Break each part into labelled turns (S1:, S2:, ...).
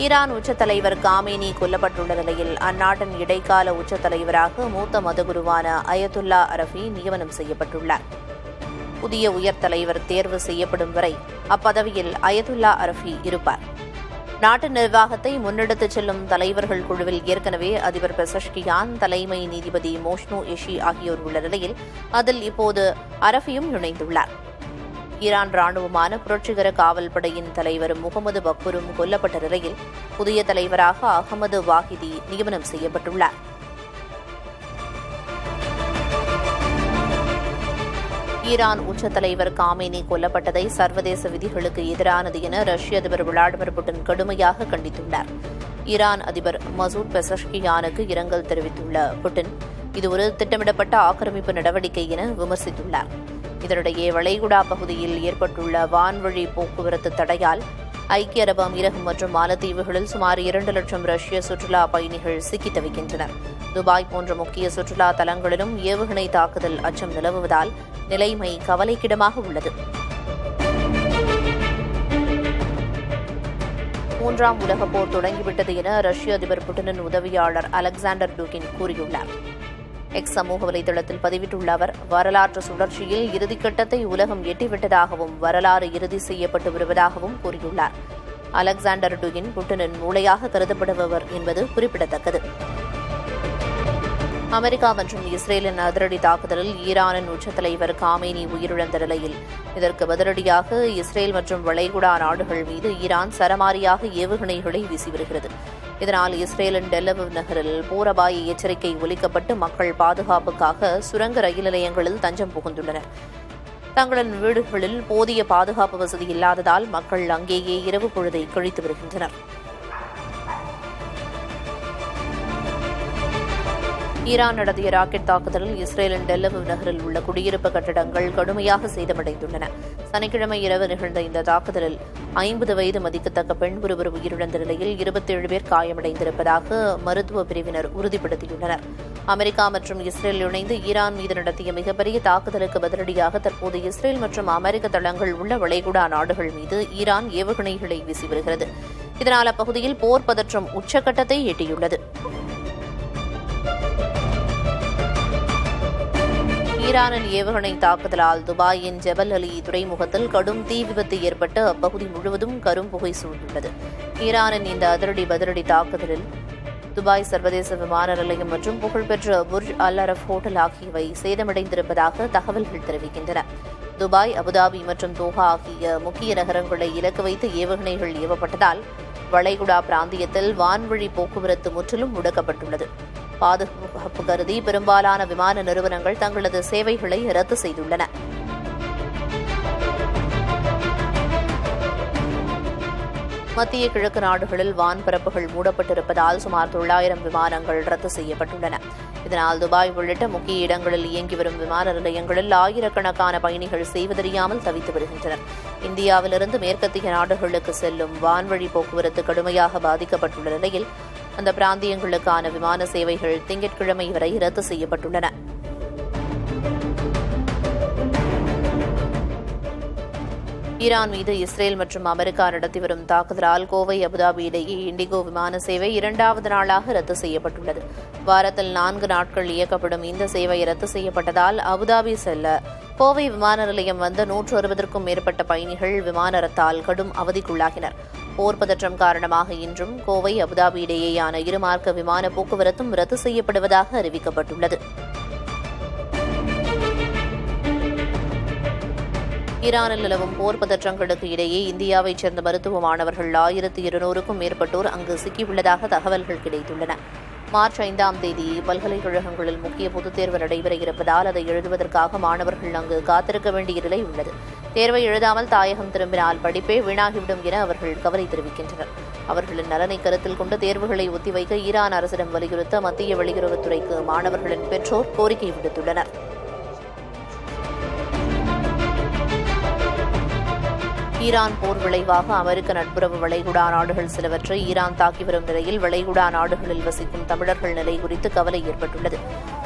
S1: Iran உச்சத் தலைவர் Khamenei கொல்லப்பட்டுள்ள நிலையில் அந்நாட்டின் இடைக்கால உச்சத் தலைவராக மூத்த மதகுருவான அயதுல்லா அரஃபி நியமனம் செய்யப்பட்டுள்ளார். புதிய உயர் தலைவர் தேர்வு செய்யப்படும் வரை அப்பதவியில் அயதுல்லா அரஃபி இருப்பார். நாட்டு நிர்வாகத்தை முன்னெடுத்துச் செல்லும் தலைவர்கள் குழுவில் ஏற்கனவே அதிபர் பெசஷ்கியான், தலைமை நீதிபதி மோஷ்னு எஷி ஆகியோர் உள்ள நிலையில் அதில் இப்போது அரஃபியும் இணைந்துள்ளார். ஈரான் ராணுவமான புரட்சிகர காவல் படையின் தலைவர் முகமது பக்பரும் கொல்லப்பட்ட நிலையில் புதிய தலைவராக அகமது வாஹிதி நியமனம் செய்யப்பட்டுள்ளார். ஈரான் உச்சத் தலைவர் காமேனி கொல்லப்பட்டதை சர்வதேச விதிகளுக்கு எதிரானது என ரஷ்ய அதிபர் விளாடிமிர் புட்டின் கடுமையாக கண்டித்துள்ளார். ஈரான் அதிபர் மசூத் பெசஷ்கியானுக்கு இரங்கல் தெரிவித்துள்ள புட்டின் இது ஒரு திட்டமிடப்பட்ட ஆக்கிரமிப்பு நடவடிக்கை என விமர்சித்துள்ளார். இதனிடையே வளைகுடா பகுதியில் ஏற்பட்டுள்ள வான்வழி போக்குவரத்து தடையால் ஐக்கிய அரபு அமீரகம் மற்றும் மாலத்தீவுகளில் சுமார் 2 லட்சம் ரஷ்ய சுற்றுலா பயணிகள் சிக்கித் தவிக்கின்றனர். துபாய் போன்ற முக்கிய சுற்றுலா தலங்களிலும் ஏவுகணை தாக்குதல் அச்சம் நிலவுவதால் நிலைமை கவலைக்கிடமாக உள்ளது. 3ஆம் உலகப் போர் தொடங்கிவிட்டது என ரஷ்ய அதிபர் புட்டினின் உதவியாளர் அலெக்சாண்டர் டூகின் கூறியுள்ளார். எக்ஸ் சமூக வலைதளத்தில் பதிவிட்டுள்ள அவர், வரலாற்று சுழற்சியில் இறுதிக்கட்டத்தை உலகம் எட்டிவிட்டதாகவும் வரலாறு இறுதி செய்யப்பட்டு வருவதாகவும் கூறியுள்ளார். அலெக்சாண்டர் டுகின் புட்டினின் மூளையாக கருதப்படுபவர் என்பது குறிப்பிடத்தக்கது. அமெரிக்கா மற்றும் இஸ்ரேலின் அதிரடி தாக்குதலில் ஈரானின் உச்சத் தலைவர் காமேனி உயிரிழந்த நிலையில் இதற்கு பதிலடியாக இஸ்ரேல் மற்றும் வளைகுடா நாடுகள் மீது ஈரான் சரமாரியாக ஏவுகணைகளை வீசி வருகிறது. இதனால் இஸ்ரேலின் டெல்லவிவ் நகரில் போர் அபாய எச்சரிக்கை ஒலிக்கப்பட்டு மக்கள் பாதுகாப்புக்காக சுரங்க ரயில் நிலையங்களில் தஞ்சம் புகுந்துள்ளனர். தங்களின் வீடுகளில் போதிய பாதுகாப்பு வசதி இல்லாததால் மக்கள் அங்கேயே இரவு பொழுதை கழித்து வருகின்றனர். ஈரான் நடத்திய ராக்கெட் தாக்குதலில் இஸ்ரேலின் டெல்லவிவ் நகரில் உள்ள குடியிருப்பு கட்டடங்கள் கடுமையாக சேதமடைந்துள்ளன. சனிக்கிழமை இரவு நிகழ்ந்த இந்த தாக்குதலில் 50 வயது மதிக்கத்தக்க பெண் ஒருவர் உயிரிழந்த நிலையில் 27 பேர் காயமடைந்திருப்பதாக மருத்துவ பிரிவினர் உறுதிப்படுத்தியுள்ளனர். அமெரிக்கா மற்றும் இஸ்ரேல் இணைந்து ஈரான் மீது நடத்திய மிகப்பெரிய தாக்குதலுக்கு பதிலடியாக தற்போது இஸ்ரேல் மற்றும் அமெரிக்க தளங்கள் உள்ள வளைகுடா நாடுகள் மீது ஈரான் ஏவுகணைகளை வீசி வருகிறது. இதனால் அப்பகுதியில் போர் பதற்றம் உச்சக்கட்டத்தை எட்டியுள்ளது. ஈரானின் ஏவுகணை தாக்குதலால் துபாயின் ஜபல் அலி துறைமுகத்தில் கடும் தீ விபத்து ஏற்பட்டு அப்பகுதி முழுவதும் கரும்புகை சூழ்ந்துள்ளது. ஈரானின் இந்த பதிலடி தாக்குதலில் துபாய் சர்வதேச விமான நிலையம் மற்றும் புகழ்பெற்ற புர்ஜ் அல் அரப் ஹோட்டல் ஆகியவை சேதமடைந்திருப்பதாக தகவல்கள் தெரிவிக்கின்றன. துபாய், அபுதாபி மற்றும் தோஹா ஆகிய முக்கிய நகரங்களை இலக்கு வைத்து ஏவுகணைகள் ஏவப்பட்டதால் வளைகுடா பிராந்தியத்தில் வான்வழி போக்குவரத்து முற்றிலும் முடக்கப்பட்டுள்ளது. பாதுகாப்பு கருதி பெரும்பாலான விமான நிறுவனங்கள் தங்களது சேவைகளை ரத்து செய்துள்ளன. மத்திய கிழக்கு நாடுகளில் வான்பரப்புகள் மூடப்பட்டிருப்பதால் சுமார் 900 விமானங்கள் ரத்து செய்யப்பட்டுள்ளன. இதனால் துபாய் உள்ளிட்ட முக்கிய இடங்களில் இயங்கி வரும் விமான நிலையங்களில் ஆயிரக்கணக்கான பயணிகள் செய்வதறியாமல் தவித்து வருகின்றனர். இந்தியாவிலிருந்து மேற்கத்திய நாடுகளுக்கு செல்லும் வான்வழி போக்குவரத்து கடுமையாக பாதிக்கப்பட்டுள்ள நிலையில் அந்த பிராந்தியங்களுக்கான விமான சேவைகள் திங்கட்கிழமை வரை ரத்து செய்யப்பட்டுள்ளன. ஈரான் மீது இஸ்ரேல் மற்றும் அமெரிக்கா நடத்தி வரும் தாக்குதலால் கோவை, அபுதாபி இடையே இண்டிகோ விமான சேவை 2வது நாளாக ரத்து செய்யப்பட்டுள்ளது. வாரத்தில் 4 நாட்கள் இயக்கப்படும் இந்த சேவை ரத்து செய்யப்பட்டதால் அபுதாபி செல்ல கோவை விமான நிலையம் வந்த 160க்கும் மேற்பட்ட பயணிகள் விமான ரத்தால் கடும் அவதிக்குள்ளாகினர். போர் பதற்றம் காரணமாக இன்றும் கோவை, அபுதாபி இடையேயான இருமார்க்க விமான போக்குவரத்தும் ரத்து செய்யப்படுவதாக அறிவிக்கப்பட்டுள்ளது. ஈரானில் நிலவும் போர் பதற்றங்களுக்கு இடையே இந்தியாவைச் சேர்ந்த மருத்துவ மாணவர்கள் 1200க்கும் மேற்பட்டோர் அங்கு சிக்கியுள்ளதாக தகவல்கள் கிடைத்துள்ளன. மார்ச் 5ஆம் தேதி பல்கலைக்கழகங்களில் முக்கிய பொதுத் தேர்வு நடைபெற இருப்பதால் அதை எழுதுவதற்காக மாணவர்கள் அங்கு காத்திருக்க வேண்டிய நிலை உள்ளது. தேர்வை எழுதாமல் தாயகம் திரும்பினால் படிப்பே வீணாகிவிடும் என அவர்கள் கவலை தெரிவிக்கின்றனர். அவர்களின் நலனை கருத்தில் கொண்டு தேர்வுகளை ஒத்திவைக்க ஈரான் அரசிடம் வலியுறுத்த மத்திய வெளியுறவுத்துறைக்கு மாணவர்களின் பெற்றோர் கோரிக்கை விடுத்துள்ளனர். ஈரான் போர் விளைவாக அமெரிக்க நட்புறவு வளைகுடா நாடுகள் சிலவற்றை ஈரான் தாக்கி வரும் நிலையில் வளைகுடா நாடுகளில் வசிக்கும் தமிழர்கள் நிலை குறித்து கவலை ஏற்பட்டுள்ளது.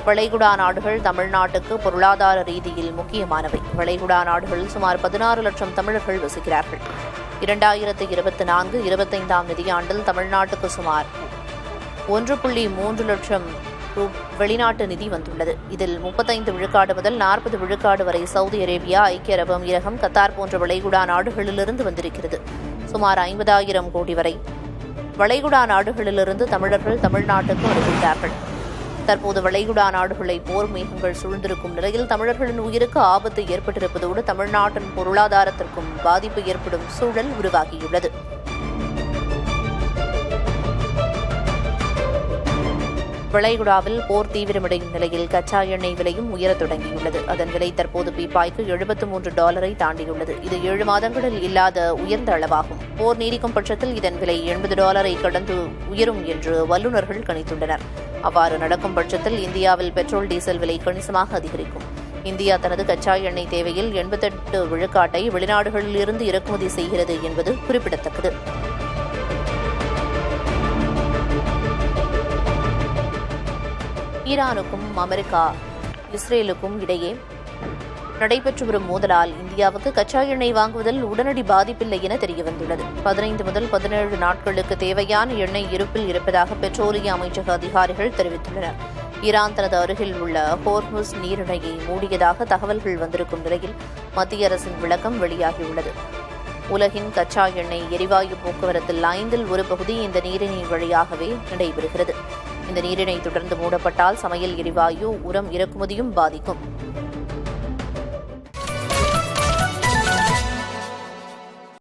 S1: வளைகுடா நாடுகள் தமிழ்நாட்டுக்கு பொருளாதார ரீதியில் முக்கியமானவை. வளைகுடா நாடுகளில் சுமார் 16 லட்சம் தமிழர்கள் வசிக்கிறார்கள். 2024-25 நிதியாண்டில் தமிழ்நாட்டுக்கு சுமார் 1.3 லட்சம் வெளிநாட்டு நிதி வந்துள்ளது. இதில் 35 விழுக்காடு முதல் 40 விழுக்காடு வரை சவுதி அரேபியா, ஐக்கிய அரபு அமீரகம், கத்தார் போன்ற வளைகுடா நாடுகளிலிருந்து வந்திருக்கிறது. சுமார் 50,000 கோடி வரை வளைகுடா நாடுகளிலிருந்து தமிழர்கள் தமிழ்நாட்டுக்கு வருகின்றார்கள். தற்போது வளைகுடா நாடுகளை போர் மேகங்கள் சூழ்ந்திருக்கும் நிலையில் தமிழர்களின் உயிருக்கு ஆபத்து ஏற்பட்டிருப்பதோடு தமிழ்நாட்டின் பொருளாதாரத்திற்கும் பாதிப்பு ஏற்படும் சூழல் உருவாகியுள்ளது. வளைகுடாவில் போர் தீவிரமடையும் நிலையில் கச்சா எண்ணெய் விலையும் உயரத் தொடங்கியுள்ளது. அதன் விலை தற்போது பீப்பாய்க்கு $73 தாண்டியுள்ளது. இது 7 மாதங்களில் இல்லாத உயர்ந்த அளவாகும். போர் நீடிக்கும் பட்சத்தில் இதன் விலை $80 கடந்து உயரும் என்று வல்லுநர்கள் கணித்துள்ளனர். அவ்வாறு நடக்கும் பட்சத்தில் இந்தியாவில் பெட்ரோல், டீசல் விலை கணிசமாக அதிகரிக்கும். இந்தியா தனது கச்சா எண்ணெய் தேவையில் 88 விழுக்காட்டை வெளிநாடுகளில் இருந்து இறக்குமதி செய்கிறது என்பது குறிப்பிடத்தக்கது. ஈரானுக்கும் அமெரிக்கா, இஸ்ரேலுக்கும் இடையே நடைபெற்று வரும் மோதலால் இந்தியாவுக்கு கச்சா எண்ணெய் வாங்குவதில் உடனடி பாதிப்பில்லை என தெரியவந்துள்ளது. 15 முதல் 17 நாட்களுக்கு தேவையான எண்ணெய் இருப்பில் இருப்பதாக பெட்ரோலிய அமைச்சக அதிகாரிகள் தெரிவித்துள்ளனர். ஈரான் தனது அருகில் உள்ள ஹோர்முஸ் நீரிணையை மூடியதாக தகவல்கள் வந்திருக்கும் நிலையில் மத்திய அரசின் விளக்கம் வெளியாகியுள்ளது. உலகின் கச்சா எண்ணெய் எரிவாயு போக்குவரத்தில் 5 ஒரு பகுதி இந்த நீரிணை வழியாகவே நடைபெறுகிறது. இந்த நீரிணை தொடர்ந்து மூடப்பட்டால் சமையல் எரிவாயு, உரம் இறக்குமதியும் பாதிக்கும்.